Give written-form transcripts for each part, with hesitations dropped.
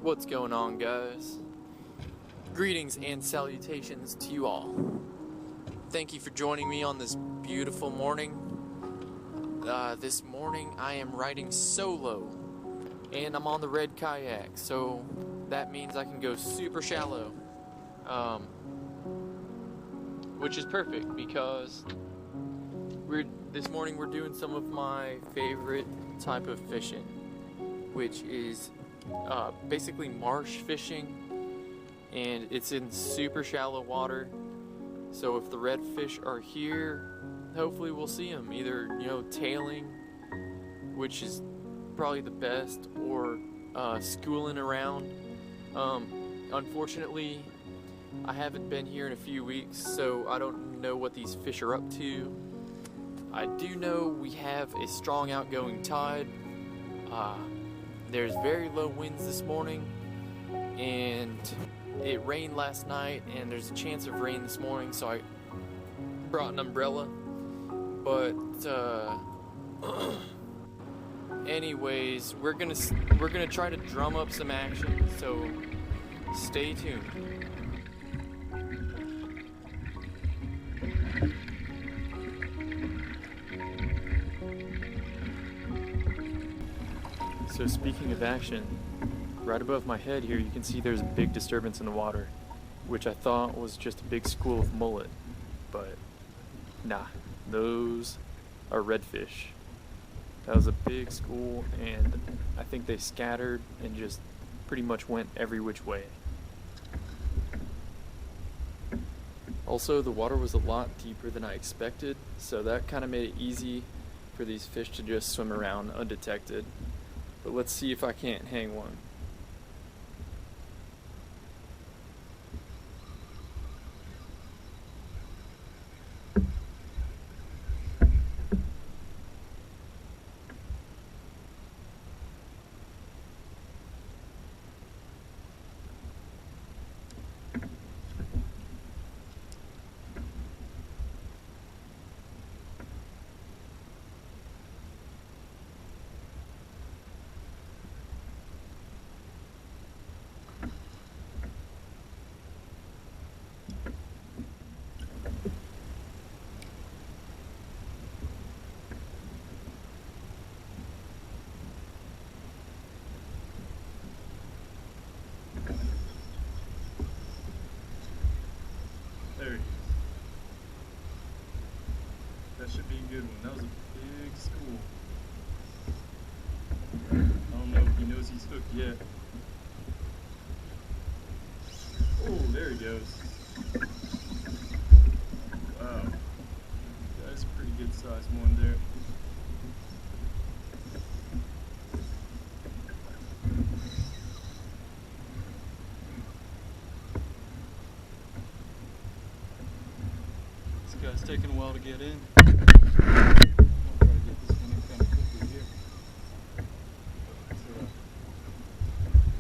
What's going on, guys? Greetings and salutations to you all. Thank you for joining me on this beautiful morning. This morning I am riding solo and I'm on the red kayak, so that means I can go super shallow, which is perfect because this morning we're doing some of my favorite type of fishing, which is basically marsh fishing, and it's in super shallow water. So if the redfish are here, hopefully we'll see them either, tailing, which is probably the best, or schooling around. Unfortunately, I haven't been here in a few weeks, so I don't know what these fish are up to. I do know we have a strong outgoing tide. There's very low winds this morning, and it rained last night, and there's a chance of rain this morning, so I brought an umbrella. But anyways, we're gonna try to drum up some action, so stay tuned. So speaking of action, right above my head here you can see there's a big disturbance in the water, which I thought was just a big school of mullet, but nah, those are redfish. That was a big school, and I think they scattered and just pretty much went every which way. Also, the water was a lot deeper than I expected, so that kind of made it easy for these fish to just swim around undetected. But let's see if I can't hang one. There he is. That should be a good one. That was a big school. I don't know if he knows he's hooked yet. Oh, there he goes. Wow. That's a pretty good sized one there. This guy's taking a while to get in. I'll try to get this one in kind of quickly here. So,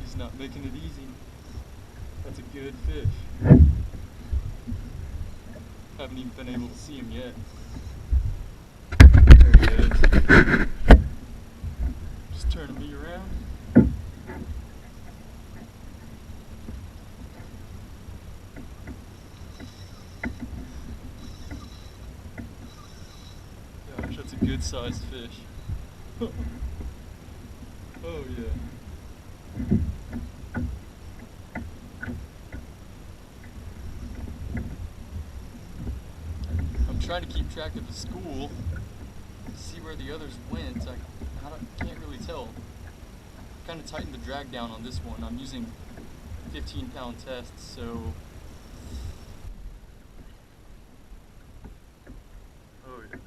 he's not making it easy. That's a good fish. Haven't even been able to see him yet. There he is. Just turning me around. Gosh, that's a good sized fish. Oh yeah. I'm trying to keep track of the school, see where the others went. I can't really tell. Kind of tightened the drag down on this one. I'm using 15-pound tests, so. Oh yeah.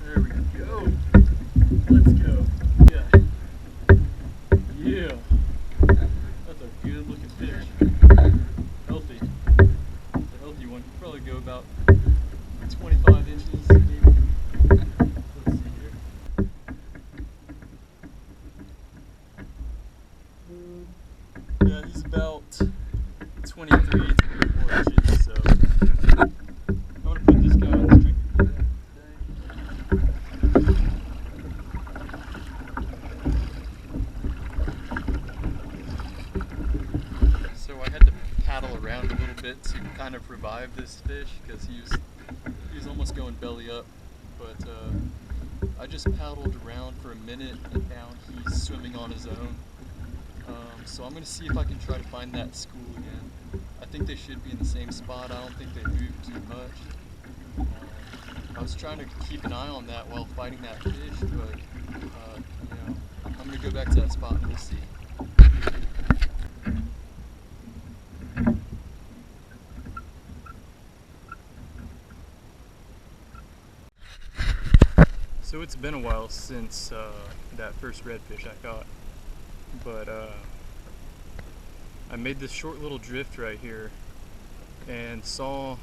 There we go. Let's go. Yeah. Yeah. That's a good looking fish. Healthy. It's a healthy one. Probably go about 25 inches maybe. Let's see here. Yeah, he's about 23 to 24 inches, so I'm gonna put this guy kind of revive this fish because he was almost going belly up, but I just paddled around for a minute and now he's swimming on his own. So I'm gonna see if I can try to find that school again. I think they should be in the same spot. I don't think they moved too much. I was trying to keep an eye on that while fighting that fish, but I'm gonna go back to that spot and we'll see. So it's been a while since that first redfish I caught, but I made this short little drift right here and saw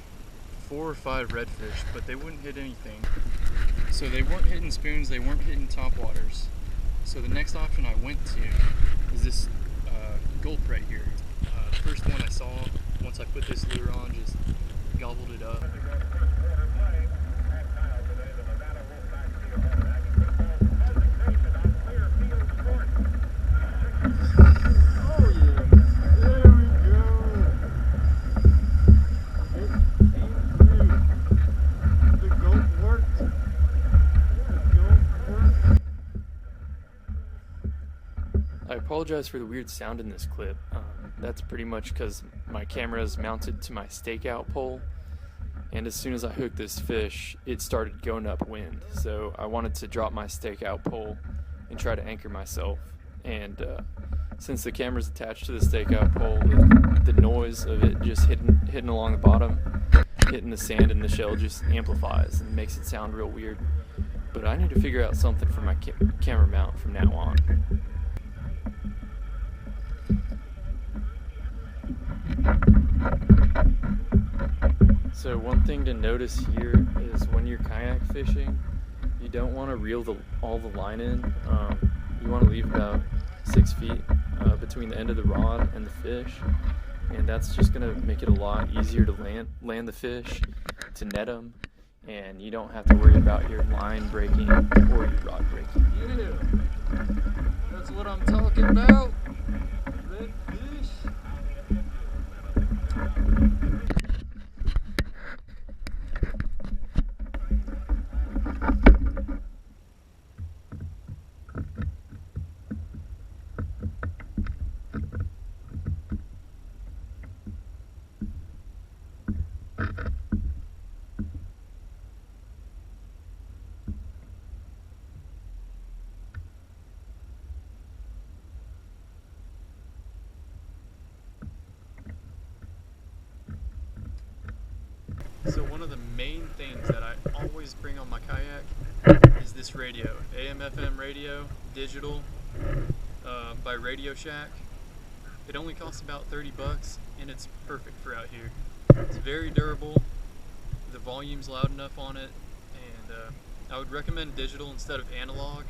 4 or 5 redfish, but they wouldn't hit anything. So they weren't hitting spoons, they weren't hitting topwaters. So the next option I went to is this gulp right here. The first one I saw, once I put this lure on, just gobbled it up. I apologize for the weird sound in this clip. That's pretty much because my camera is mounted to my stakeout pole, and as soon as I hooked this fish, it started going upwind. So I wanted to drop my stakeout pole and try to anchor myself. And since the camera's attached to the stakeout pole, the noise of it just hitting along the bottom, hitting the sand and the shell just amplifies and makes it sound real weird. But I need to figure out something for my camera mount from now on. So one thing to notice here is when you're kayak fishing, you don't want to reel all the line in. You want to leave about 6 feet between the end of the rod and the fish, and that's just going to make it a lot easier to land the fish, to net them, and you don't have to worry about your line breaking or your rod breaking. Yeah, that's what I'm talking about. Redfish. So one of the main things that I always bring on my kayak is this radio, AM/FM radio, digital, by Radio Shack. It only costs about 30 bucks and it's perfect for out here. It's very durable, the volume's loud enough on it, and I would recommend digital instead of analog.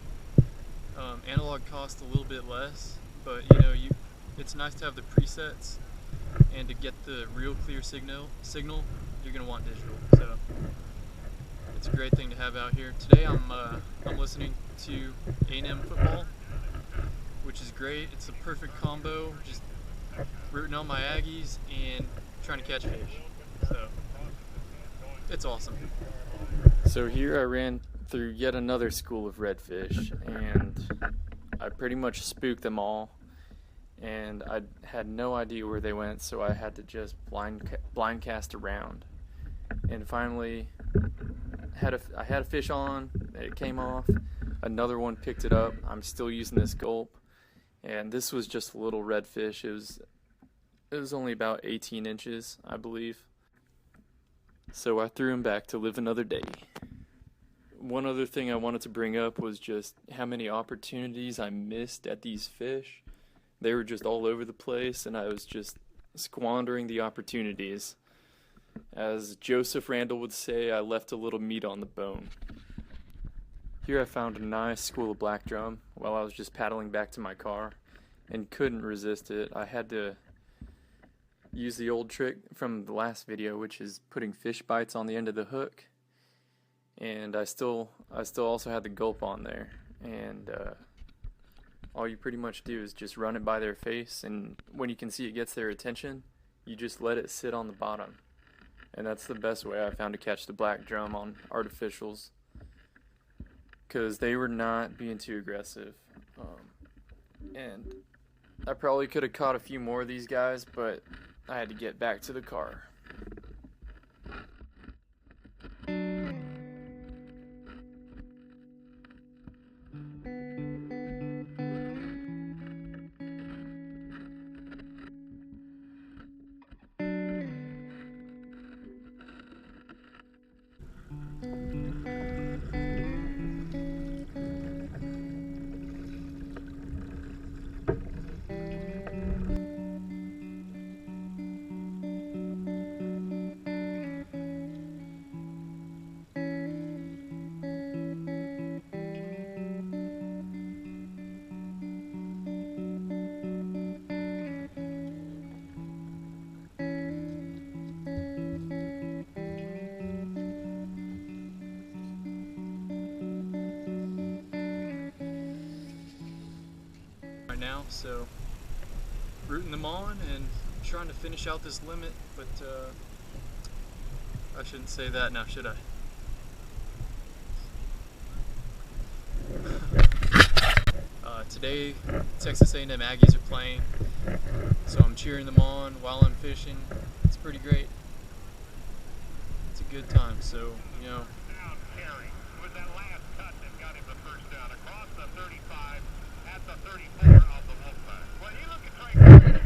Analog costs a little bit less, but it's nice to have the presets, and to get the real clear signal you're gonna want digital. So it's a great thing to have out here. Today I'm listening to A&M football, which is great. It's a perfect combo, just rooting on my Aggies and trying to catch fish. So it's awesome. So here I ran through yet another school of redfish, and I pretty much spooked them all, and I had no idea where they went, so I had to just blind cast around. And finally I had a fish on, it came off, another one picked it up. I'm still using this gulp, and this was just a little redfish. It was only about 18 inches, I believe. So I threw him back to live another day. One other thing I wanted to bring up was just how many opportunities I missed at these fish. They were just all over the place, and I was just squandering the opportunities. As Joseph Randall would say, I left a little meat on the bone. Here I found a nice school of black drum while I was just paddling back to my car, and couldn't resist it. I had to use the old trick from the last video, which is putting fish bites on the end of the hook. And I still also had the gulp on there, and all you pretty much do is just run it by their face, and when you can see it gets their attention, you just let it sit on the bottom. and that's the best way I found to catch the black drum on artificials, because they were not being too aggressive. And I probably could have caught a few more of these guys, but I had to get back to the car. Right now, so rooting them on and trying to finish out this limit, but I shouldn't say that now, should I? Today Texas A&M Aggies are playing, so I'm cheering them on while I'm fishing. It's pretty great. It's a good time, so you know. With that last cut that got him the first down across the 35 at the 34 of the Wolfpack. Well, you look at Trey.